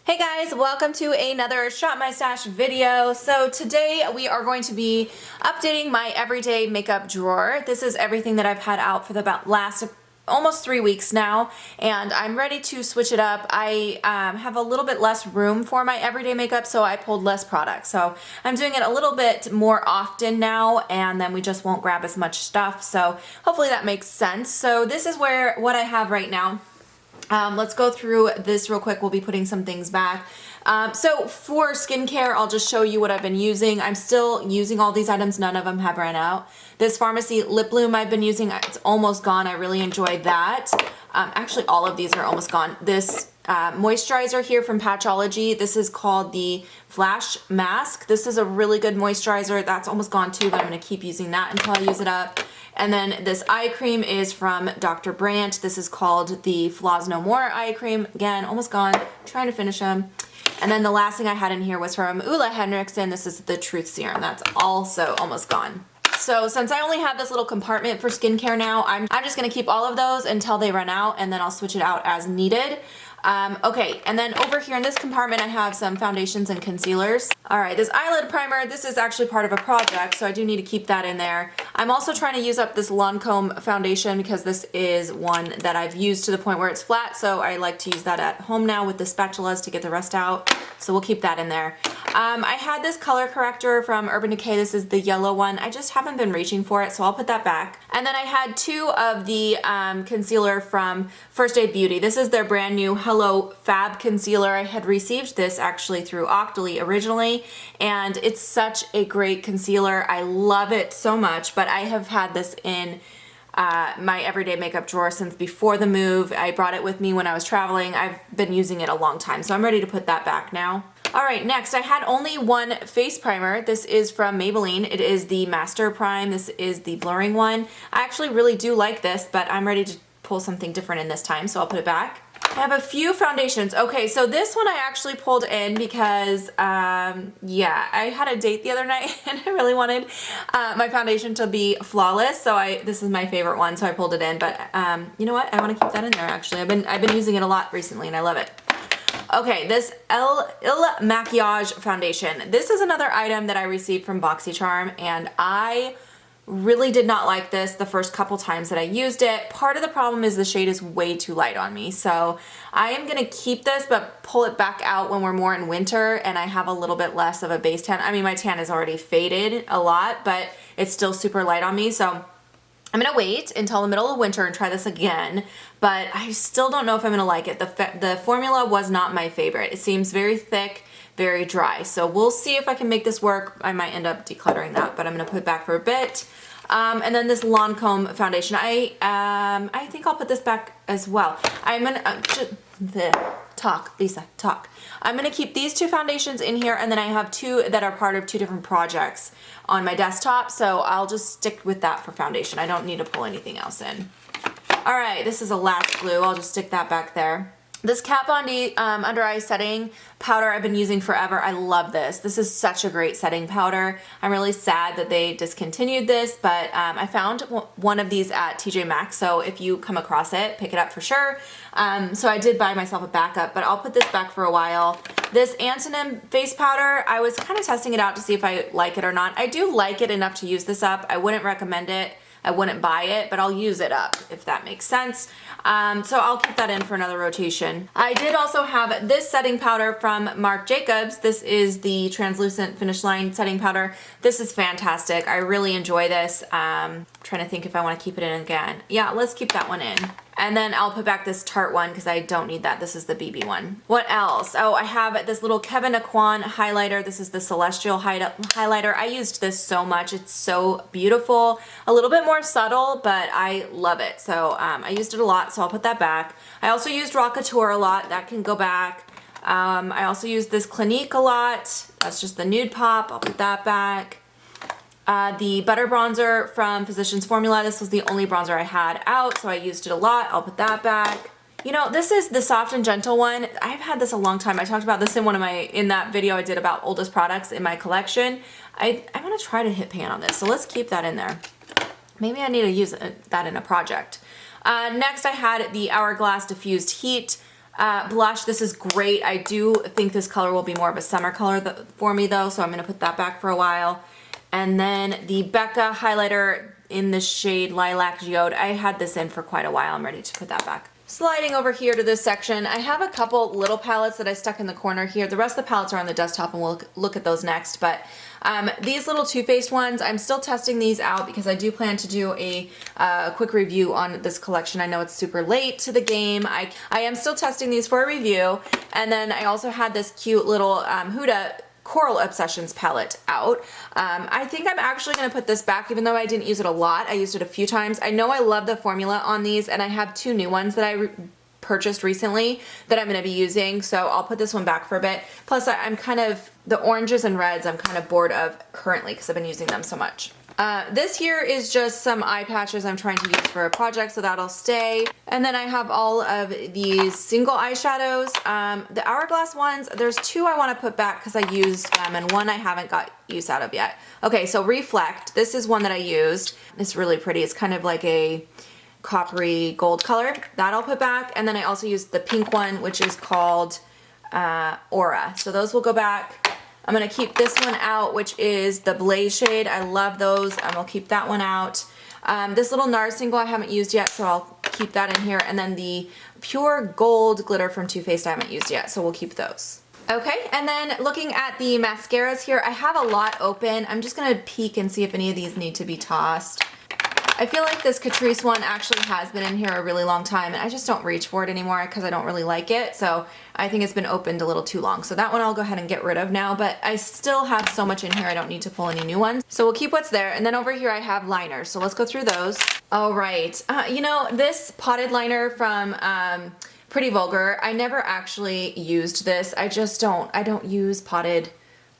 Hey guys, welcome to another Shop My Stash video. So today we are going to be updating my everyday makeup drawer. This is everything that I've had out for the last almost 3 weeks now, and I'm ready to switch it up. I have a little bit less room for my everyday makeup, so I pulled less products. So I'm doing it a little bit more often now, and then we just won't grab as much stuff. So hopefully that makes sense. So this is what I have right now. Let's go through this real quick. We'll be putting some things back. So for skincare, I'll just show you what I've been using. I'm still using all these items. None of them have ran out. This Pharmacy lip bloom I've been using, it's almost gone. I really enjoyed that. Actually, all of these are almost gone. This moisturizer here from Patchology, this is called the Flash Mask. This is a really good moisturizer. That's almost gone too, but I'm going to keep using that until I use it up. And then this eye cream is from Dr. Brandt. This is called the Flaws No More eye cream. Again, almost gone. Trying to finish them. And then the last thing I had in here was from Ulla Henriksen. This is the Truth Serum. That's also almost gone. So since I only have this little compartment for skincare now, I'm just going to keep all of those until they run out, and then I'll switch it out as needed. Okay, and then over here in this compartment I have some foundations and concealers. Alright, this eyelid primer, this is actually part of a project, so I do need to keep that in there. I'm also trying to use up this Lancome foundation because this is one that I've used to the point where it's flat, so I like to use that at home now with the spatulas to get the rest out, so we'll keep that in there. I had this color corrector from Urban Decay. This is the yellow one. I just haven't been reaching for it, so I'll put that back. And then I had two of the concealer from First Aid Beauty. This is their brand new Hello Fab Concealer. I had received this actually through Octoly originally, and it's such a great concealer. I love it so much, but I have had this in my everyday makeup drawer since before the move. I brought it with me when I was traveling. I've been using it a long time, so I'm ready to put that back now. Alright, next I had only one face primer. This is from Maybelline. It is the Master Prime. This is the blurring one. I actually really do like this, but I'm ready to pull something different in this time, so I'll put it back. I have a few foundations. Okay, so this one I actually pulled in because, yeah, I had a date the other night and I really wanted my foundation to be flawless, so this is my favorite one, so I pulled it in, but you know what? I want to keep that in there, actually. I've been using it a lot recently and I love it. Okay, this Il Maquillage foundation. This is another item that I received from BoxyCharm, and I really did not like this the first couple times that I used it. Part of the problem is the shade is way too light on me, so I am going to keep this but pull it back out when we're more in winter and I have a little bit less of a base tan. I mean, my tan is already faded a lot, but it's still super light on me, so I'm going to wait until the middle of winter and try this again, but I still don't know if I'm going to like it. The formula was not my favorite. It seems very thick, very dry, so we'll see if I can make this work. I might end up decluttering that, but I'm going to put it back for a bit. And then this Lancome foundation, I think I'll put this back as well. I'm going to talk, Lisa, talk. I'm going to keep these two foundations in here, and then I have two that are part of two different projects on my desktop, so I'll just stick with that for foundation. I don't need to pull anything else in. Alright, this is a lash glue. I'll just stick that back there. This Kat Von D under eye setting powder I've been using forever. I love this. This is such a great setting powder. I'm really sad that they discontinued this, but I found one of these at TJ Maxx, so if you come across it, pick it up for sure. So I did buy myself a backup, but I'll put this back for a while. This Antonym face powder, I was kind of testing it out to see if I like it or not. I do like it enough to use this up. I wouldn't recommend it. I wouldn't buy it, but I'll use it up, if that makes sense. So I'll keep that in for another rotation. I did also have this setting powder from Marc Jacobs. This is the Translucent Finish Line setting powder. This is fantastic. I really enjoy this. Trying to think if I want to keep it in again. Yeah, let's keep that one in. And then I'll put back this Tarte one because I don't need that. This is the BB one. What else? Oh, I have this little Kevyn Aucoin highlighter. This is the Celestial highlighter. I used this so much. It's so beautiful. A little bit more subtle, but I love it. So I used it a lot, so I'll put that back. I also used Rockateur a lot. That can go back. I also used this Clinique a lot. That's just the Nude Pop. I'll put that back. The butter bronzer from Physicians Formula. This was the only bronzer I had out, so I used it a lot. I'll put that back. You know, this is the Soft and Gentle one. I've had this a long time. I talked about this in that video I did about oldest products in my collection. I want to try to hit pan on this, so let's keep that in there. Maybe I need to use that in a project. Next I had the Hourglass Diffused Heat. blush. This is great. I do think this color will be more of a summer color for me though, so I'm gonna put that back for a while. And then the Becca highlighter in the shade Lilac Geode. I had this in for quite a while. I'm ready to put that back. Sliding over here to this section, I have a couple little palettes that I stuck in the corner here. The rest of the palettes are on the desktop and we'll look at those next. But these little Too Faced ones, I'm still testing these out because I do plan to do a quick review on this collection. I know it's super late to the game. I am still testing these for a review. And then I also had this cute little Huda Coral Obsessions palette out. I think I'm actually going to put this back even though I didn't use it a lot. I used it a few times. I know I love the formula on these and I have two new ones that I purchased recently that I'm going to be using, so I'll put this one back for a bit. Plus I'm kind of, the oranges and reds I'm kind of bored of currently because I've been using them so much. This here is just some eye patches I'm trying to use for a project, so that'll stay. And then I have all of these single eyeshadows. The Hourglass ones, there's two I want to put back because I used them and one I haven't got use out of yet. Okay, so Reflect, this is one that I used. It's really pretty. It's kind of like a coppery gold color. That I'll put back. And then I also used the pink one, which is called Aura. So those will go back. I'm going to keep this one out, which is the Blaze shade. I love those. I'll keep that one out. This little NARS single I haven't used yet, so I'll keep that in here. And then the Pure Gold glitter from Too Faced I haven't used yet, so we'll keep those. Okay, and then looking at the mascaras here, I have a lot open. I'm just going to peek and see if any of these need to be tossed. I feel like this Catrice one actually has been in here a really long time and I just don't reach for it anymore because I don't really like it. So I think it's been opened a little too long. So that one I'll go ahead and get rid of now, but I still have so much in here I don't need to pull any new ones. So we'll keep what's there. And then over here I have liners. So let's go through those. All right. You know, this potted liner from Pretty Vulgar, I never actually used this. I don't use potted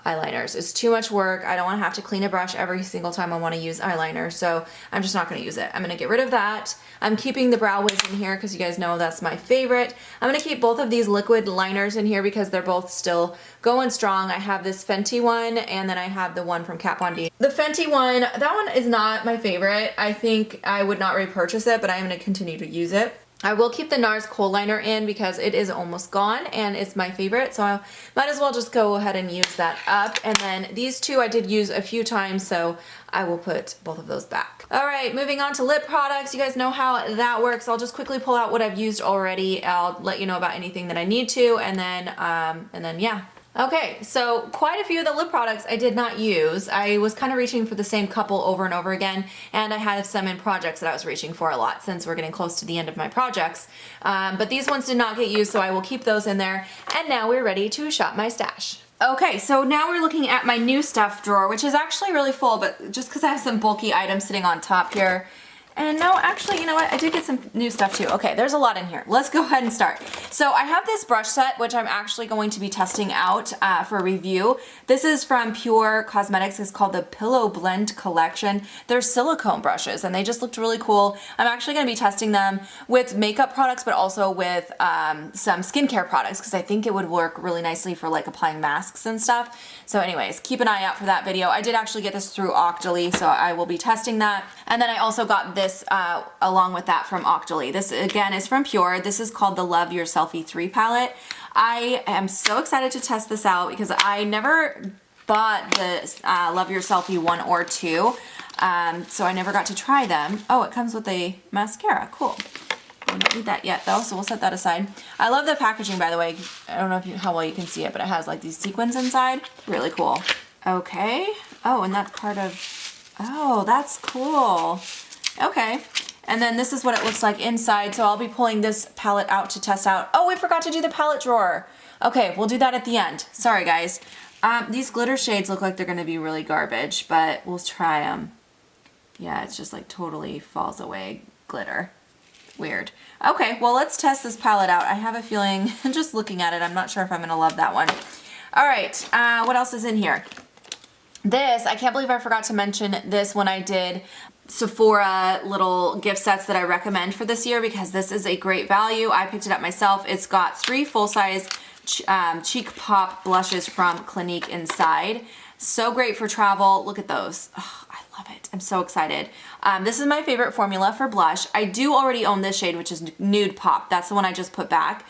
eyeliners. It's too much work. I don't want to have to clean a brush every single time I want to use eyeliner, so I'm just not going to use it. I'm going to get rid of that. I'm keeping the Brow Wiz in here because you guys know that's my favorite. I'm going to keep both of these liquid liners in here because they're both still going strong. I have this Fenty one and then I have the one from Kat Von D. The Fenty one, that one is not my favorite. I think I would not repurchase it, but I'm going to continue to use it. I will keep the NARS Kohl Liner in because it is almost gone and it's my favorite, so I might as well just go ahead and use that up. And then these two I did use a few times, so I will put both of those back. All right, moving on to lip products. You guys know how that works. I'll just quickly pull out what I've used already. I'll let you know about anything that I need to, and then yeah. Okay, so quite a few of the lip products I did not use. I was kind of reaching for the same couple over and over again, and I had some in projects that I was reaching for a lot since we're getting close to the end of my projects. But these ones did not get used, so I will keep those in there. And now we're ready to shop my stash. Okay, so now we're looking at my new stuff drawer, which is actually really full, but just because I have some bulky items sitting on top here. And no, actually, you know what? I did get some new stuff too. Okay, there's a lot in here. Let's go ahead and start. So I have this brush set, which I'm actually going to be testing out for review. This is from Pure Cosmetics. It's called the Pillow Blend Collection. They're silicone brushes and they just looked really cool. I'm actually going to be testing them with makeup products, but also with some skincare products because I think it would work really nicely for like applying masks and stuff. So anyways, keep an eye out for that video. I did actually get this through Octoly, so I will be testing that. And then I also got this along with that from Octoly. This again is from Pure. This is called the Love Your Selfie 3 palette. I am so excited to test this out because I never bought the Love Your Selfie 1 or 2, so I never got to try them. Oh, it comes with a mascara. Cool. I don't need that yet though, so we'll set that aside. I love the packaging, by the way. I don't know how well you can see it, but it has like these sequins inside. Really cool. Okay. Oh, and that's part of, oh, that's cool. Okay. And then this is what it looks like inside. So I'll be pulling this palette out to test out. Oh, we forgot to do the palette drawer. Okay, we'll do that at the end. Sorry, guys. These glitter shades look like they're going to be really garbage, but we'll try them. Yeah, it's just like totally falls away glitter. Weird. Okay, well, let's test this palette out. I have a feeling, just looking at it, I'm not sure if I'm going to love that one. All right, what else is in here? This, I can't believe I forgot to mention this when I did Sephora little gift sets that I recommend for this year because this is a great value. I picked it up myself. It's got 3 full-size Cheek Pop blushes from Clinique inside. So great for travel. Look at those. Oh, I love it. I'm so excited. This is my favorite formula for blush. I do already own this shade, which is Nude Pop. That's the one I just put back.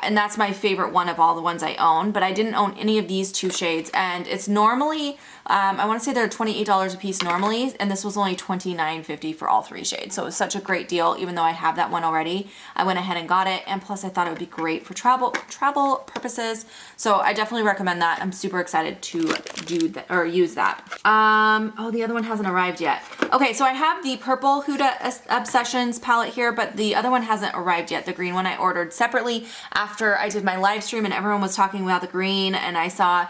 and that's my favorite one of all the ones I own, but I didn't own any of these two shades, and it's normally, I want to say they're $28 a piece normally, and this was only $29.50 for all three shades, so it was such a great deal. Even though I have that one already, I went ahead and got it, and plus I thought it would be great for travel purposes, so I definitely recommend that. I'm super excited to do that, or use that. Oh, the other one hasn't arrived yet. Okay, so I have the purple Huda Obsessions palette here, but the other one hasn't arrived yet. The green one I ordered separately after I did my live stream and everyone was talking about the green, and I saw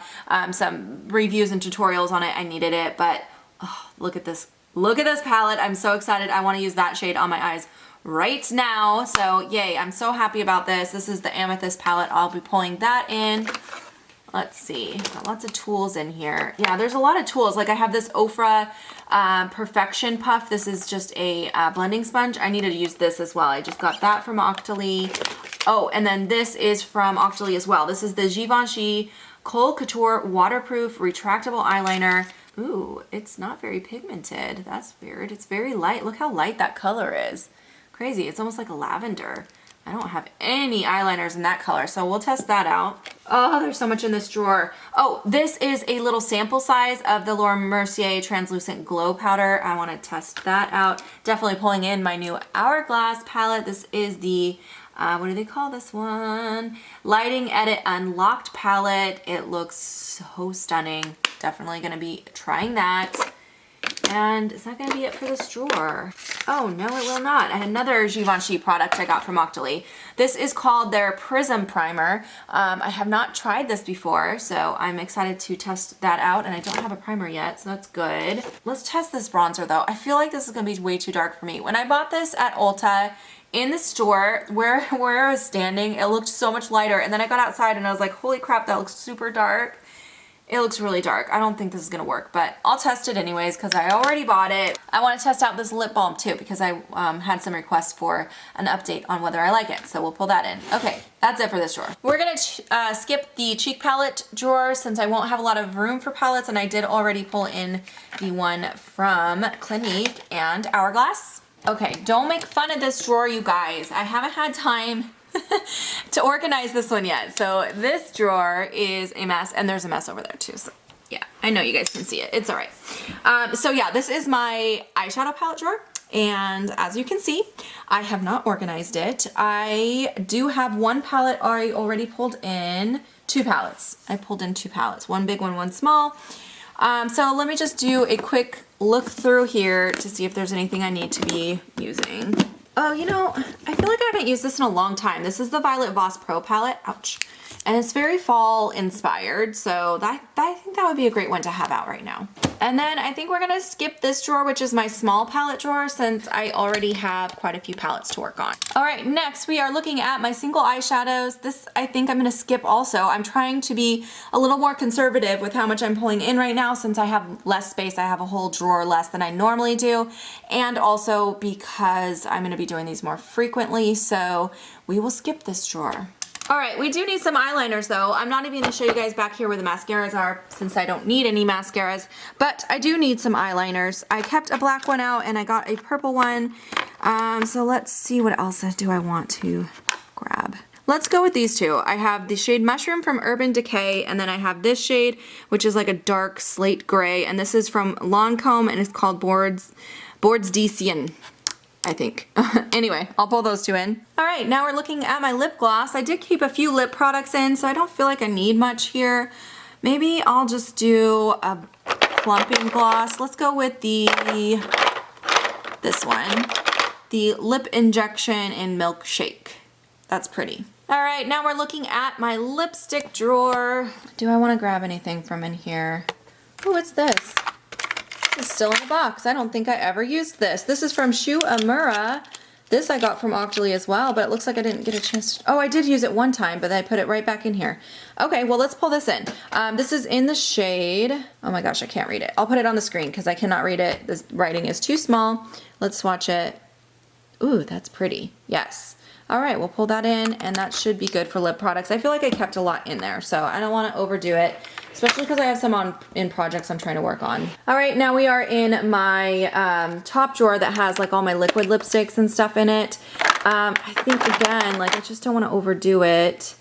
some reviews and tutorials on it. I needed it, but oh, look at this. Look at this palette. I'm so excited. I want to use that shade on my eyes right now. So yay, I'm so happy about this. This is the Amethyst palette. I'll be pulling that in. Let's see, got lots of tools in here. Yeah, there's a lot of tools. Like I have this Ofra Perfection Puff. This is just a blending sponge. I needed to use this as well. I just got that from Octoly. Oh, and then this is from Octoly as well. This is the Givenchy Kohl Couture Waterproof Retractable Eyeliner. Ooh, it's not very pigmented. That's weird. It's very light. Look how light that color is. Crazy. It's almost like a lavender. I don't have any eyeliners in that color, so we'll test that out. Oh, there's so much in this drawer. Oh, this is a little sample size of the Laura Mercier Translucent Glow Powder. I want to test that out. Definitely pulling in my new Hourglass palette. This is the, what do they call this one? Lighting Edit Unlocked palette. It looks so stunning. Definitely going to be trying that. And is that going to be it for this drawer? Oh, no, it will not. I had another Givenchy product I got from Octoly. This is called their Prism Primer. I have not tried this before, so I'm excited to test that out, and I don't have a primer yet, so that's good. Let's test this bronzer, though. I feel like this is going to be way too dark for me. When I bought this at Ulta, in the store, where I was standing, it looked so much lighter, and then I got outside and I was like, holy crap, that looks super dark. It looks really dark. I don't think this is gonna work, but I'll test it anyways because I already bought it. I want to test out this lip balm too because I had some requests for an update on whether I like it, so we'll pull that in. Okay, that's it for this drawer. We're gonna skip the cheek palette drawer since I won't have a lot of room for palettes, and I did already pull in the one from Clinique and Hourglass. Okay, don't make fun of this drawer, you guys. I haven't had time to organize this one yet. So this drawer is a mess, and there's a mess over there too. So yeah, I know you guys can see it. It's all right. So yeah, this is my eyeshadow palette drawer. And as you can see, I have not organized it. I do have one palette I already pulled in, two palettes. I pulled in two palettes, one big one, one small. So let me just do a quick look through here to see if there's anything I need to be using. Oh, you know, I feel like I haven't used this in a long time. This is the Violet Voss Pro palette. Ouch. And it's very fall inspired, so I think that would be a great one to have out right now. And then I think we're gonna skip this drawer, which is my small palette drawer, since I already have quite a few palettes to work on. All right, next we are looking at my single eyeshadows. This I think I'm gonna skip also. I'm trying to be a little more conservative with how much I'm pulling in right now since I have less space. I have a whole drawer less than I normally do. And also because I'm gonna be doing these more frequently, so we will skip this drawer. All right, we do need some eyeliners though. I'm not even gonna show you guys back here where the mascaras are since I don't need any mascaras, but I do need some eyeliners. I kept a black one out and I got a purple one. So let's see what else do I want to grab. Let's go with these two. I have the shade Mushroom from Urban Decay, and then I have this shade, which is like a dark slate gray, and this is from Lancome and it's called Boards Decien, I think. Anyway, I'll pull those two in. All right, now we're looking at my lip gloss. I did keep a few lip products in, so I don't feel like I need much here. Maybe I'll just do a plumping gloss. Let's go with this one, the Lip Injection in Milkshake. That's pretty. All right, now we're looking at my lipstick drawer. Do I want to grab anything from in here? Oh, what's this? It's still in the box. I don't think I ever used this. This is from Shu Amura. This I got from Octoly as well, but it looks like I didn't get a chance to, oh, I did use it one time, but then I put it right back in here. Okay, well, let's pull this in. This is in the shade, oh my gosh, I can't read it. I'll put it on the screen because I cannot read it. This writing is too small. Let's swatch it. Ooh, that's pretty. Yes. All right, we'll pull that in, and that should be good for lip products. I feel like I kept a lot in there, so I don't want to overdo it, especially because I have some in projects I'm trying to work on. All right, now we are in my top drawer that has like all my liquid lipsticks and stuff in it. I think again, like I just don't want to overdo it.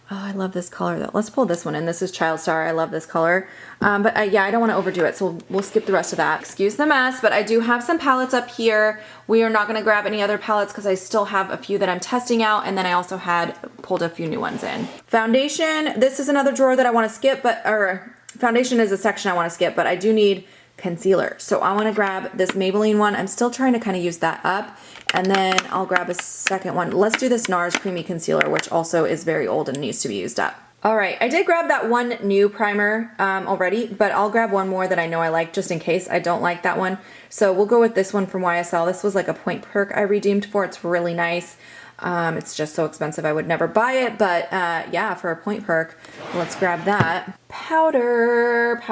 Oh, I love this color though. Let's pull this one in. This is Child Star. I love this color. But yeah, I don't want to overdo it, so we'll skip the rest of that. Excuse the mess, but I do have some palettes up here. We are not going to grab any other palettes because I still have a few that I'm testing out, and then I also had pulled a few new ones in. Foundation, this is another drawer that I want to skip, or foundation is a section I want to skip, but I do need concealer. So I want to grab this Maybelline one. I'm still trying to kind of use that up. And then I'll grab a second one. Let's do this NARS Creamy Concealer, which also is very old and needs to be used up. All right, I did grab that one new primer already, but I'll grab one more that I know I like just in case I don't like that one. So we'll go with this one from YSL. This was like a point perk I redeemed for. It's really nice. It's just so expensive I would never buy it, but yeah, for a point perk, let's grab that. Powder.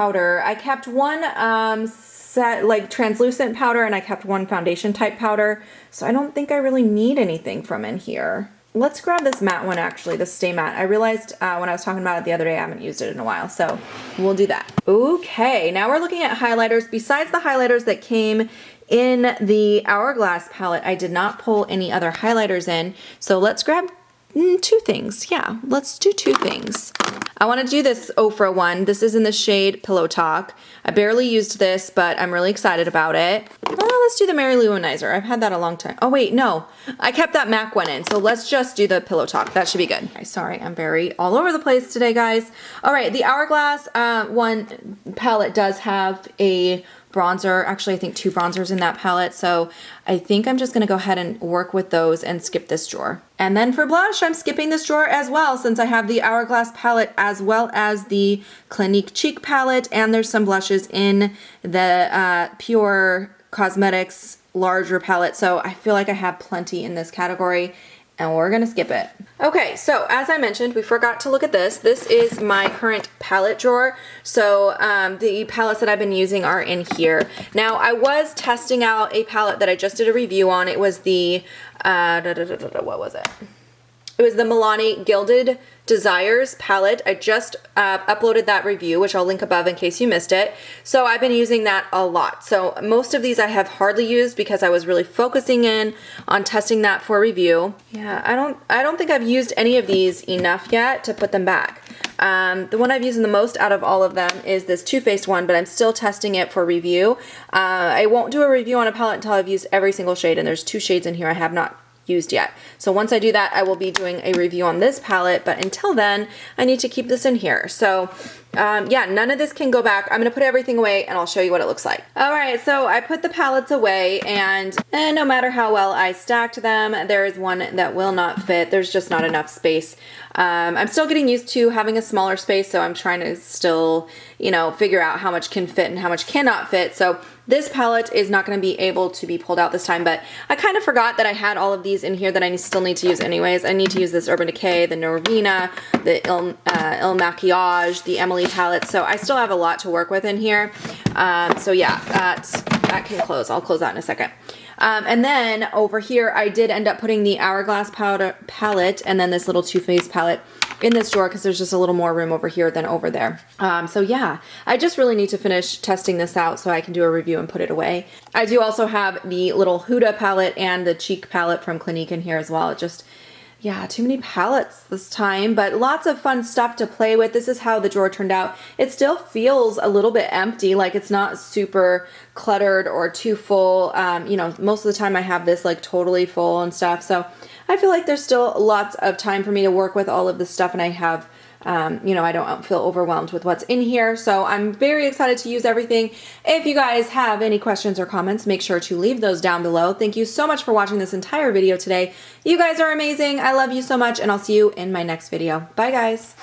I kept one set like translucent powder, and I kept one foundation type powder, so I don't think I really need anything from in here. Let's grab this matte one actually, the Stay Matte. I realized when I was talking about it the other day, I haven't used it in a while, so we'll do that. Okay, now we're looking at highlighters. Besides the highlighters that came in the Hourglass palette, I did not pull any other highlighters in, so let's grab two things. Yeah, let's do two things. I want to do this Ofra one. This is in the shade Pillow Talk. I barely used this, but I'm really excited about it. Oh, let's do the Mary Lou Womanizer. I've had that a long time. Oh wait, no. I kept that MAC one in, so let's just do the Pillow Talk. That should be good. Okay, sorry, I'm very all over the place today, guys. All right, the Hourglass one palette does have a bronzer. Actually, I think two bronzers in that palette, so I think I'm just gonna go ahead and work with those and skip this drawer. And then for blush, I'm skipping this drawer as well, since I have the Hourglass palette as well as the Clinique Cheek palette, and there's some blushes in the Pure Cosmetics larger palette, so I feel like I have plenty in this category, and we're gonna skip it. Okay, so as I mentioned, we forgot to look at this. This is my current palette drawer. So the palettes that I've been using are in here. Now, I was testing out a palette that I just did a review on. It was the, what was it? It was the Milani Gilded Desires palette. I just uploaded that review, which I'll link above in case you missed it. So I've been using that a lot. So most of these I have hardly used because I was really focusing in on testing that for review. Yeah, I don't think I've used any of these enough yet to put them back. The one I've used the most out of all of them is this Too Faced one, but I'm still testing it for review. I won't do a review on a palette until I've used every single shade, and there's 2 shades in here I have not used yet. So once I do that, I will be doing a review on this palette, but until then, I need to keep this in here. So yeah, none of this can go back. I'm gonna put everything away and I'll show you what it looks like. All right, so I put the palettes away, and no matter how well I stacked them, there is one that will not fit. There's just not enough space. I'm still getting used to having a smaller space, so I'm trying to still, you know, figure out how much can fit and how much cannot fit. So this palette is not going to be able to be pulled out this time, but I kind of forgot that I had all of these in here that I still need to use anyways. I need to use this Urban Decay, the Norvina, the Il Makiage, the Emily palette, so I still have a lot to work with in here. So yeah, that can close. I'll close that in a second. And then over here, I did end up putting the Hourglass palette and then this little Too Faced palette in this drawer because there's just a little more room over here than over there. So yeah, I just really need to finish testing this out so I can do a review and put it away. I do also have the little Huda palette and the Cheek palette from Clinique in here as well. It just, yeah, too many palettes this time, but lots of fun stuff to play with. This is how the drawer turned out. It still feels a little bit empty, like it's not super cluttered or too full. You know, most of the time I have this like totally full and stuff, so I feel like there's still lots of time for me to work with all of this stuff, and I have, you know, I don't feel overwhelmed with what's in here, so I'm very excited to use everything. If you guys have any questions or comments, make sure to leave those down below. Thank you so much for watching this entire video today. You guys are amazing. I love you so much, and I'll see you in my next video. Bye, guys.